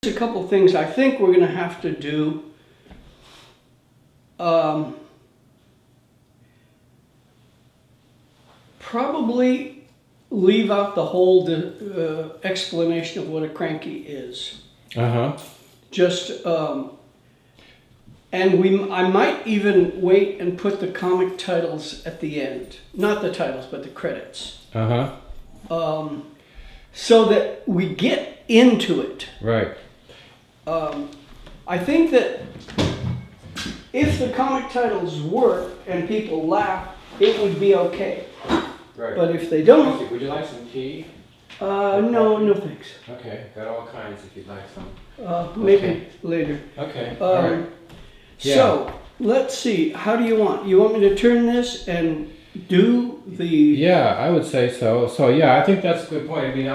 a couple things I think we're going to have to do. Probably leave out the whole explanation of what a cranky is. Just and I might even wait and put the comic titles at the end. Not the titles, but the credits. So that we get into it. Right. I think that if the comic titles work and people laugh, it would be okay. Right. But if they don't, Would you like some tea? no thanks. Okay, got all kinds if you'd like some. Maybe later. Okay. All right. So let's see. How do you want? You want me to turn this and do the? Yeah, I would say so. So yeah, I think that's a good point. I mean,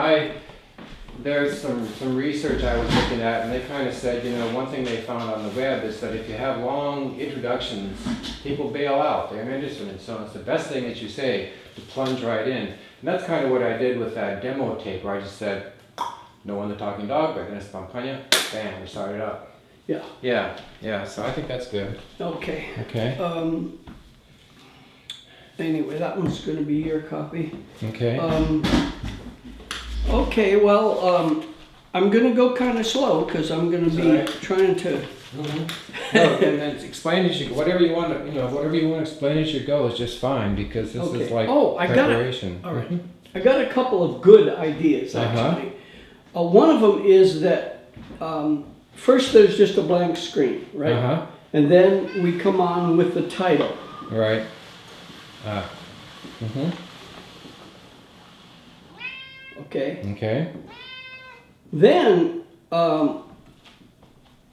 there's some research I was looking at, and they kind of said, one thing they found on the web is that if you have long introductions, people bail out. They're interested in it. So it's the best thing that you say to plunge right in. And that's kind of what I did with that demo tape, where I just said, "No one, the talking dog," by Dennis Pampagna. Bam, we started up. Yeah. Yeah. So I think that's good. Okay. Okay. Anyway, that one's going to be your copy. Okay. Okay, well, I'm going to go kind of slow because I'm going to be trying to. No, and then explain as you go. Whatever you want to, whatever you want to explain as you go is just fine, because this is like preparation. All right. I got a couple of good ideas actually. One of them is that first there's just a blank screen, right? And then we come on with the title. Right. Okay. Okay. Then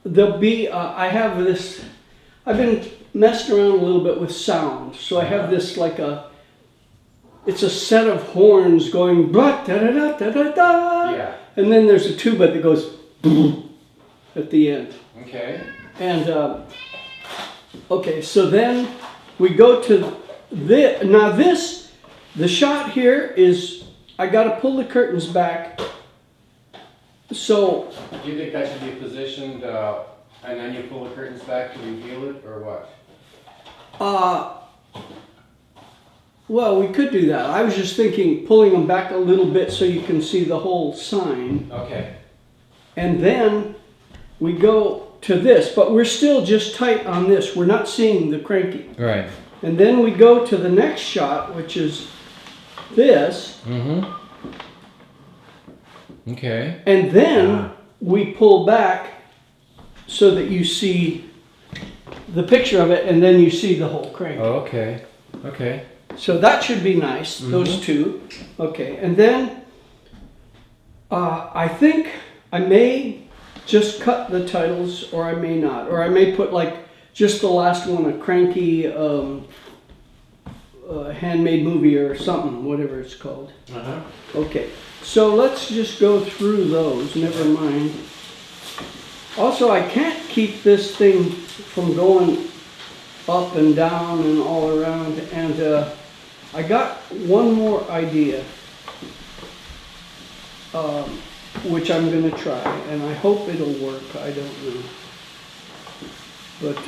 there'll be, I have this, I've been messing around a little bit with sound. So I have this it's a set of horns going blah, da da da da da da. Yeah. And then there's a tuba that goes boom at the end. Okay. And, okay, so then we go to this. Now the shot here is, I got to pull the curtains back. So. Do you think that should be positioned, and then you pull the curtains back to reveal it, or what? Well, we could do that. I was just thinking pulling them back a little bit so you can see the whole sign. Okay. And then we go to this, but we're still just tight on this. We're not seeing the cranky. Right. And then we go to the next shot, which is this. Okay. And then we pull back so that you see the picture of it, and then you see the whole crank. Oh, okay. Okay. So that should be nice, those two. Okay, and then I think I may just cut the titles, or I may not. Or I may put like just the last one, a cranky handmade movie or something, whatever it's called. Okay, so let's just go through those, never mind. Also, I can't keep this thing from going up and down and all around, and I got one more idea, which I'm going to try, and I hope it'll work. I don't know. But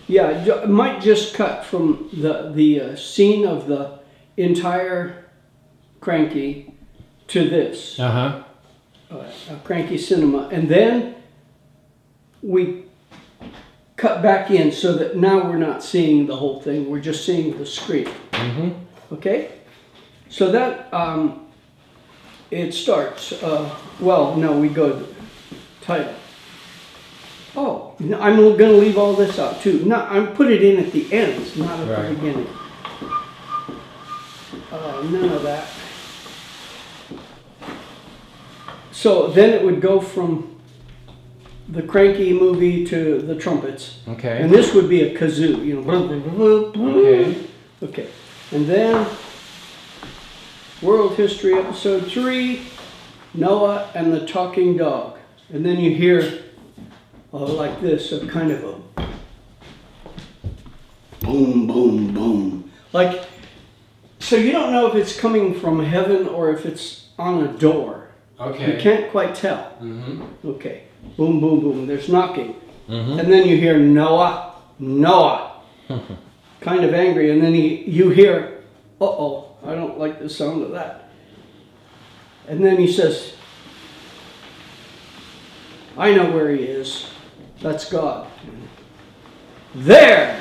yeah, I might just cut from the scene of the entire Cranky to this. Cranky Cinema, and then we cut back in so that now we're not seeing the whole thing, we're just seeing the screen. Okay, so that it starts, well, no, we go to title. Oh, I'm going to leave all this out too. No, I'm put it in at the ends, not at the beginning. None of that. So then it would go from the Cranky movie to the trumpets. Okay. And this would be a kazoo, Okay. Okay. And then World History Episode 3, Noah and the Talking Dog. And then you hear like this, a kind of a boom, boom, boom. Like So you don't know if it's coming from heaven or if it's on a door. Okay. You can't quite tell. Mm-hmm. Okay. Boom, boom, boom. There's knocking. Mm-hmm. And then you hear Noah, Noah. Kind of angry. And then you hear, uh-oh, I don't like the sound of that. And then he says, I know where he is. That's God. There!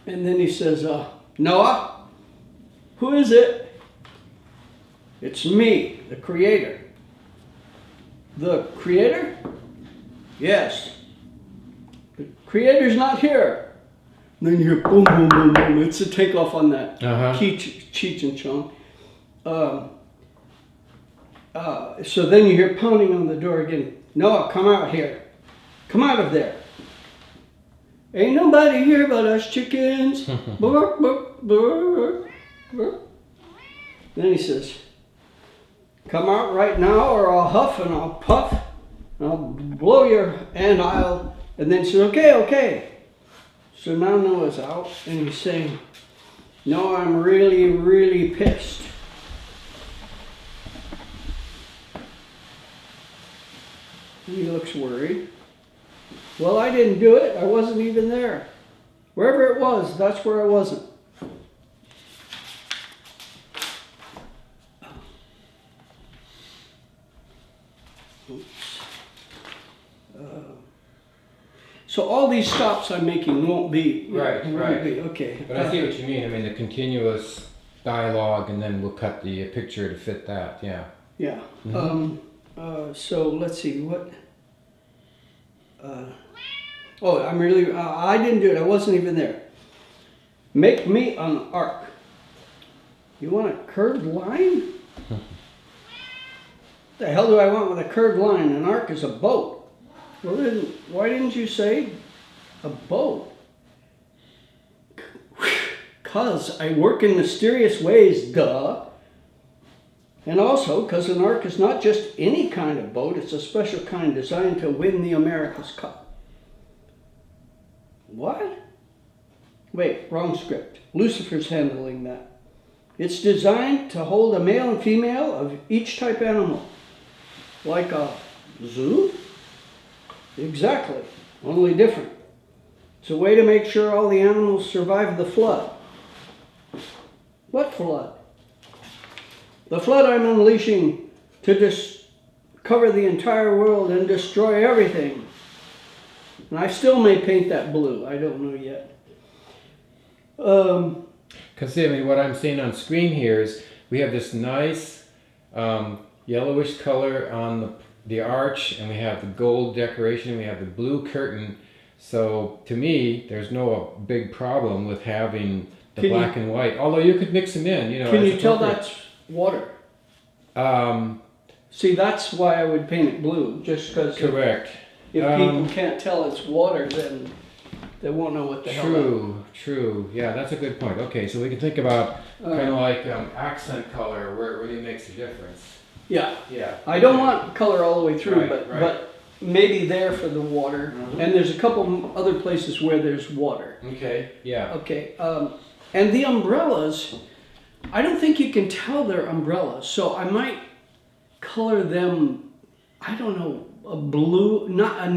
And then he says, Noah, who is it? It's me, the Creator. The Creator? Yes. The Creator's not here. And then you hear boom, boom, boom, boom. It's a takeoff on that Cheech and Chong. So then you hear pounding on the door again. Noah, come out here. Come out of there. Ain't nobody here but us chickens. Burp, burp, burp, burp. Then he says, come out right now or I'll huff and I'll puff and I'll blow your, and then he says, okay, okay. So now Noah's out and he's saying, no, I'm really, really pissed. And he looks worried. Well, I didn't do it. I wasn't even there. Wherever it was, that's where I wasn't. Oops. So all these stops I'm making won't be. Right. Be, okay. But I see what you mean. I mean, the continuous dialogue, and then we'll cut the picture to fit that. Yeah. Yeah. Mm-hmm. So let's see what. I'm really. I didn't do it. I wasn't even there. Make me an ark. You want a curved line? The hell do I want with a curved line? An ark is a boat. Well, then, why didn't you say a boat? 'Cause I work in mysterious ways, duh. And also, because an ark is not just any kind of boat, it's a special kind designed to win the America's Cup. What? Wait, wrong script. Lucifer's handling that. It's designed to hold a male and female of each type animal. Like a zoo? Exactly, only different. It's a way to make sure all the animals survive the flood. What flood? The flood I'm unleashing to cover the entire world and destroy everything. And I still may paint that blue. I don't know yet. Because I mean, what I'm seeing on screen here is we have this nice yellowish color on the arch, and we have the gold decoration, we have the blue curtain. So to me, there's no big problem with having the black and white. Although you could mix them in, you know. Can you tell that's water? See, that's why I would paint it blue, just because. Correct. If people can't tell it's water, then they won't know what the hell. True. Yeah, that's a good point. Okay, so we can think about kind of like accent color, where it really makes a difference. Yeah. Yeah. I don't want color all the way through, Right. but maybe there for the water. Mm-hmm. And there's a couple other places where there's water. Okay. Yeah. Okay. And the umbrellas, I don't think you can tell they're umbrellas, so I might color them. I don't know, a blue, not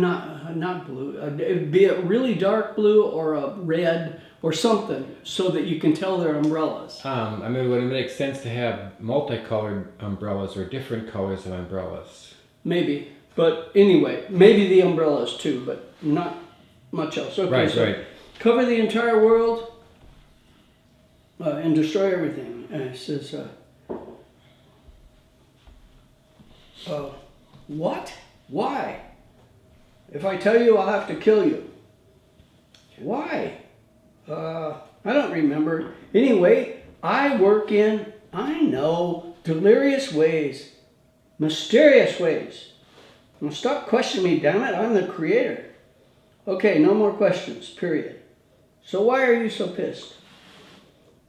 blue. It'd be a really dark blue or a red or something, so that you can tell they're umbrellas. I mean, would it make sense to have multicolored umbrellas or different colors of umbrellas? Maybe, but anyway, maybe the umbrellas too, but not much else. Okay, Right. Cover the entire world and destroy everything. And it says, what? Why? If I tell you, I'll have to kill you. Why? I don't remember. Anyway, I work in, I know, delirious ways, mysterious ways. Now stop questioning me, damn it, I'm the creator. Okay, no more questions, period. So why are you so pissed?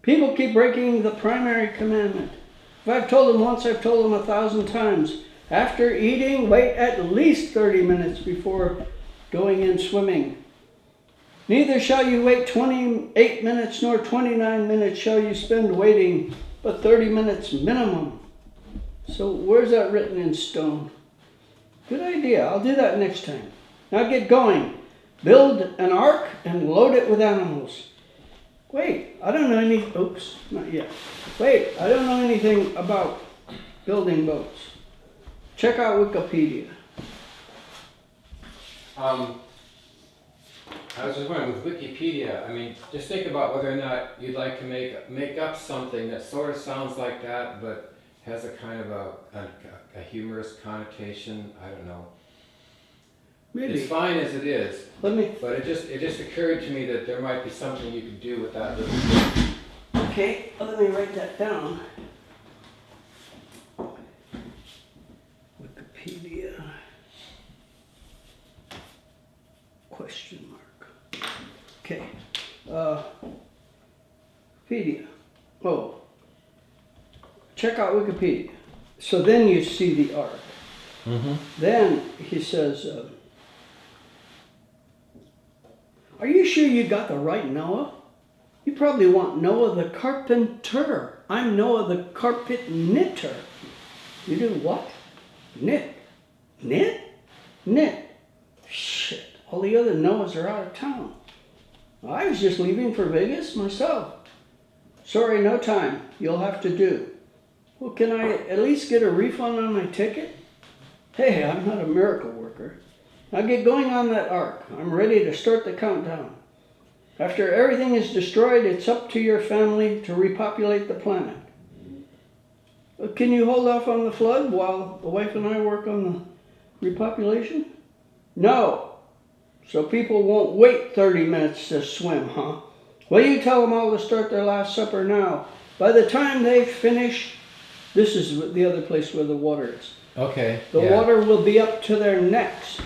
People keep breaking the primary commandment. If I've told them once, I've told them 1,000 times. After eating, wait at least 30 minutes before going in swimming. Neither shall you wait 28 minutes nor 29 minutes shall you spend waiting, but 30 minutes minimum. So where's that written in stone? Good idea. I'll do that next time. Now get going. Build an ark and load it with animals. Wait, I don't know any. Oops, not yet. Wait, I don't know anything about building boats. Check out Wikipedia. I was just wondering, with Wikipedia, I mean, just think about whether or not you'd like to make up something that sort of sounds like that, but has a kind of a humorous connotation. I don't know. Maybe. It's fine as it is. Let me. But it just occurred to me that there might be something you could do with that little thing. Okay, let me write that down. Wikipedia. Question mark. Okay. Wikipedia. Oh. Check out Wikipedia. So then you see the ark. Mm-hmm. Then he says, are you sure you got the right Noah? You probably want Noah the carpenter. I'm Noah the carpet knitter. You do what? Knit. Knit? Knit. Shit. All the other Noahs are out of town. I was just leaving for Vegas myself. Sorry, no time. You'll have to do. Well, can I at least get a refund on my ticket? Hey, I'm not a miracle worker. Now get going on that ark. I'm ready to start the countdown. After everything is destroyed, it's up to your family to repopulate the planet. Can you hold off on the flood while the wife and I work on the repopulation? No. So people won't wait 30 minutes to swim, huh? Well, you tell them all to start their last supper now. By the time they finish, this is the other place where the water is. Okay. The water will be up to their necks.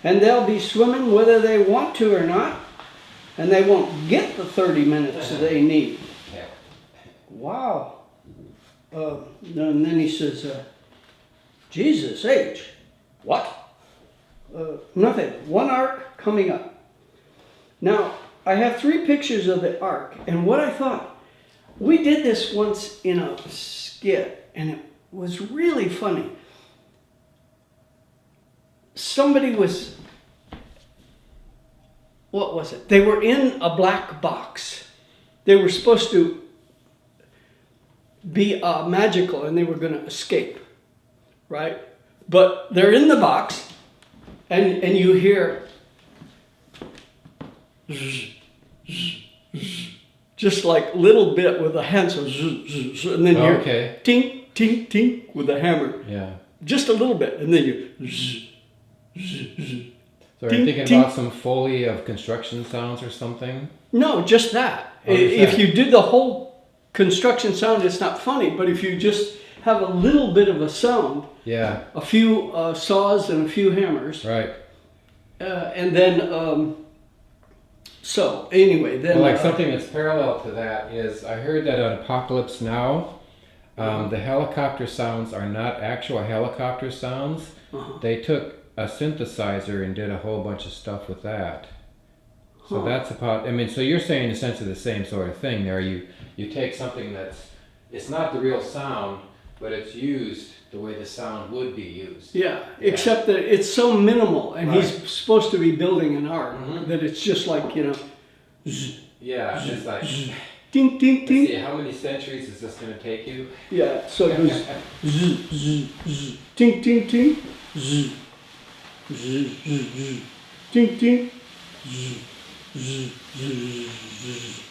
And they'll be swimming whether they want to or not. And they won't get the 30 minutes they need. Yeah. Wow. And then he says, Jesus H. What? Nothing. One ark coming up. Now, I have 3 pictures of the ark. And what I thought, we did this once in a skit. And it was really funny. Somebody was, what was it? They were in a black box. They were supposed to be magical and they were going to escape, right? But they're in the box and you hear just like little bit with a hand, so and then you're tink, tink, tink with a hammer. Yeah. Just a little bit, and then you. So are you thinking about some Foley of construction sounds or something? No, just that. If you did the whole construction sound, it's not funny. But if you just have a little bit of a sound, a few saws and a few hammers, right? And then, so anyway, then well, like something that's parallel to that is I heard that on Apocalypse Now, the helicopter sounds are not actual helicopter sounds. They took a synthesizer and did a whole bunch of stuff with that. So that's about, I mean, so you're saying in a sense of the same sort of thing there. You take something it's not the real sound, but it's used the way the sound would be used. Yeah, except that it's so minimal, and he's supposed to be building an ark, that it's just like, yeah, it's like, ding, ding, ding. See, how many centuries is this going to take you? Yeah, so it goes zzz, zzz, zzz, ting, ting, ting, zzz, zzz, zzz, zzz, ting, ting, zzz, zzz, zzz, zzz.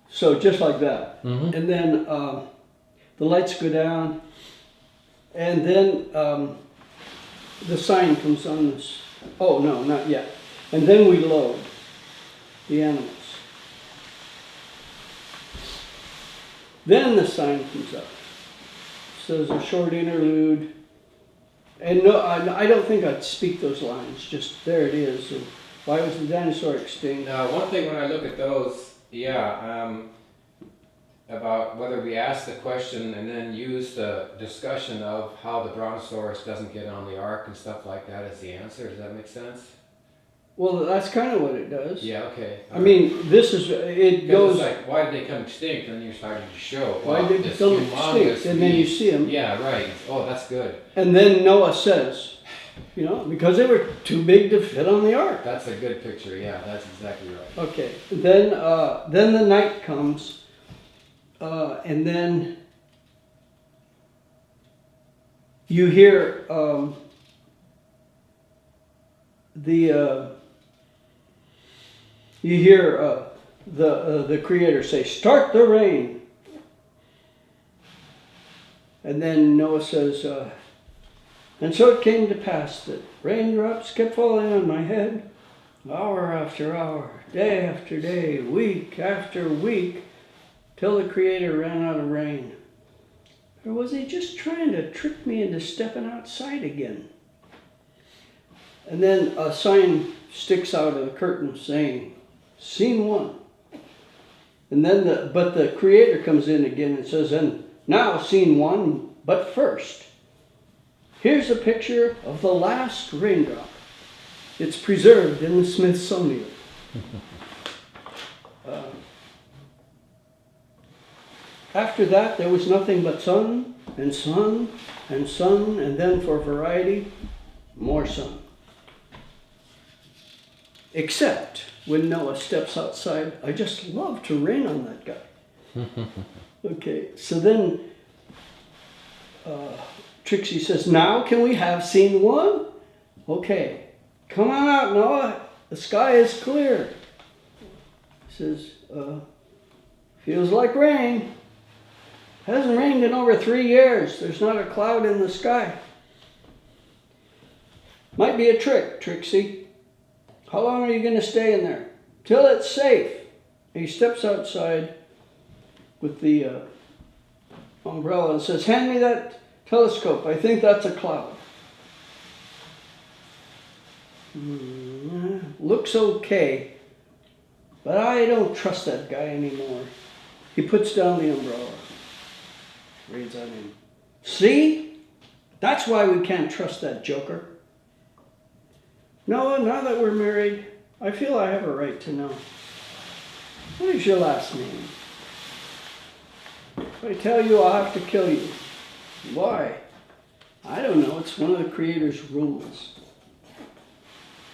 So just like that. And then the lights go down, and then the sign comes on this. Oh, no, not yet. And then we load the animals. Then the sign comes up. It says a short interlude. And no, I don't think I'd speak those lines. Just there it is. And why was the dinosaur extinct? Now, one thing when I look at those, about whether we ask the question and then use the discussion of how the Brontosaurus doesn't get on the ark and stuff like that as the answer. Does that make sense? Well, that's kind of what it does. Yeah, okay. I mean, this is, it goes... It's like, why did they come extinct? And you're starting to show. Why did they become extinct? And then you see them. Yeah, right. Oh, that's good. And then Noah says, you know, because they were too big to fit on the ark. That's a good picture. Yeah, that's exactly right. Okay. Then the night comes, and then you hear the Creator say, "Start the rain." And then Noah says, and so it came to pass that raindrops kept falling on my head, hour after hour, day after day, week after week, till the Creator ran out of rain. Or was he just trying to trick me into stepping outside again? And then a sign sticks out of the curtain saying, Scene 1. And then the Creator comes in again and says, and now Scene 1, but first, here's a picture of the last raindrop. It's preserved in the Smithsonian. After that, there was nothing but sun and sun and sun, and then for variety, more sun. Except when Noah steps outside, I just love to rain on that guy. Okay, so then Trixie says, now can we have Scene 1? Okay, come on out, Noah. The sky is clear. He says, feels like rain. Hasn't rained in over 3 years. There's not a cloud in the sky. Might be a trick, Trixie. How long are you going to stay in there? Till it's safe. And he steps outside with the umbrella and says, hand me that telescope. I think that's a cloud. Looks okay, but I don't trust that guy anymore. He puts down the umbrella. Reads on him. See? That's why we can't trust that joker. Noah, now that we're married, I feel I have a right to know. What is your last name? If I tell you, I'll have to kill you. Why? I don't know. It's one of the Creator's rules.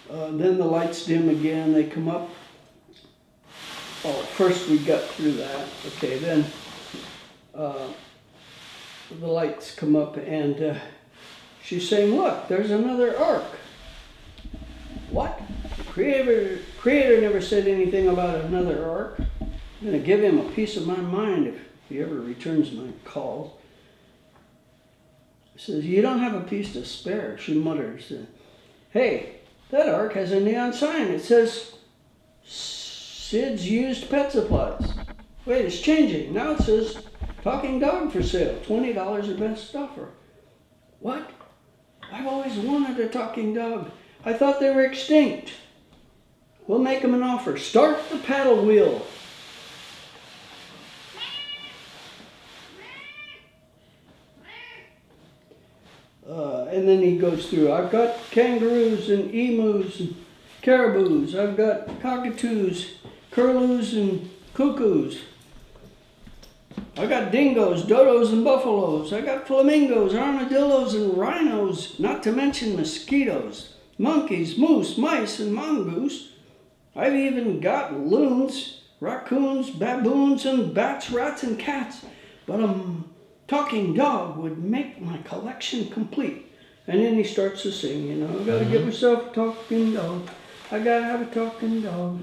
Then the lights dim again. They come up. Oh, first we got through that. Okay, then the lights come up and she's saying, look, there's another ark. What? The Creator never said anything about another ark. I'm going to give him a piece of my mind if he ever returns my call. He says, you don't have a piece to spare, she mutters. Hey, that ark has a neon sign. It says, Sid's Used Pet Supplies. Wait, it's changing. Now it says, talking dog for sale, $20 the best offer. What? I've always wanted a talking dog. I thought they were extinct. We'll make them an offer. Start the paddle wheel. And then he goes through. I've got kangaroos and emus and caribous. I've got cockatoos, curlews and cuckoos. I got dingoes, dodos, and buffaloes. I got flamingos, armadillos, and rhinos, not to mention mosquitoes, monkeys, moose, mice, and mongoose. I've even got loons, raccoons, baboons, and bats, rats, and cats. But a talking dog would make my collection complete. And then he starts to sing, you know, I gotta get myself a talking dog. I gotta have a talking dog.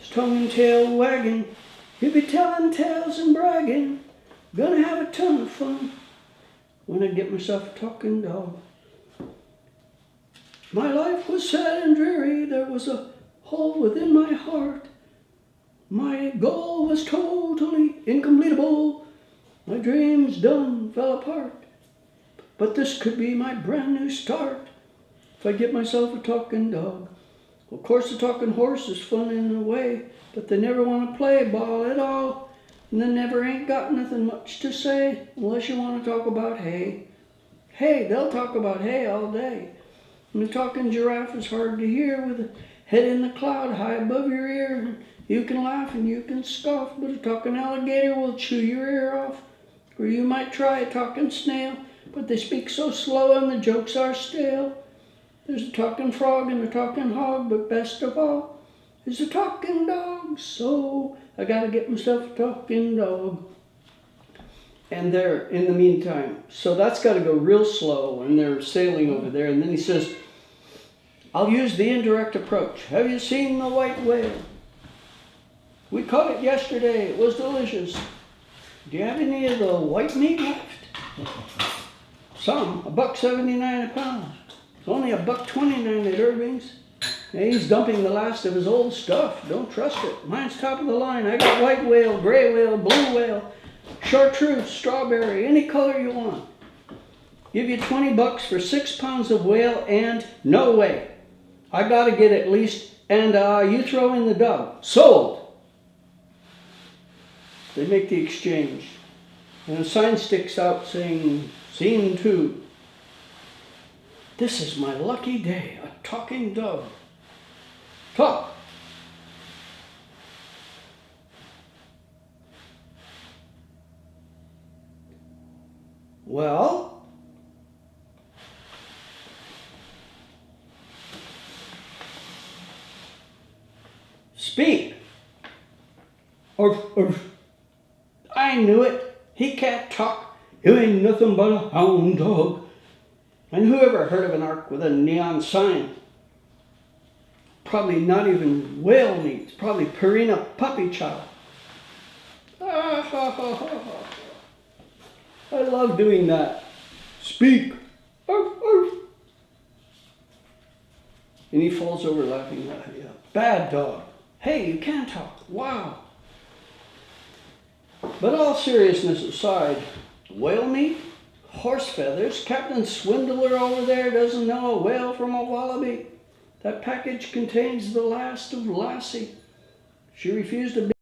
His tongue and tail wagging. He'll be telling tales and bragging. Gonna have a ton of fun when I get myself a talking dog. My life was sad and dreary. There was a hole within my heart. My goal was totally incompletable. My dreams done fell apart. But this could be my brand new start if I get myself a talking dog. Of course, the talking horse is fun in a way, but they never want to play ball at all. And they never ain't got nothing much to say unless you want to talk about hay. Hay, they'll talk about hay all day. And the talking giraffe is hard to hear with a head in the cloud high above your ear. You can laugh and you can scoff, but a talking alligator will chew your ear off. Or you might try a talking snail, but they speak so slow and the jokes are stale. There's a talking frog and a talking hog, but best of all is a talking dog. So I gotta get myself a talking dog. And they're, in the meantime, so that's gotta go real slow, and they're sailing over there. And then he says, I'll use the indirect approach. Have you seen the white whale? We caught it yesterday. It was delicious. Do you have any of the white meat left? Some. $1.79 a pound. It's only $1.29 at Irving's. And he's dumping the last of his old stuff. Don't trust it. Mine's top of the line. I got white whale, gray whale, blue whale, chartreuse, strawberry, any color you want. Give you $20 for 6 pounds of whale, and no way. I gotta get at least, and you throw in the dog. Sold. They make the exchange. And a sign sticks out saying, Scene 2. This is my lucky day, a talking dog. Talk. Well, speak. Or I knew it. He can't talk. You ain't nothing but a hound dog. And who ever heard of an ark with a neon sign? Probably not even whale meat. It's probably Purina puppy chow. I love doing that. Speak. Arf, arf. And he falls over laughing. Yeah. Bad dog. Hey, you can talk. Wow. But all seriousness aside, whale meat, horse feathers, Captain Swindler over there doesn't know a whale from a wallaby. That package contains the last of Lassie. She refused to be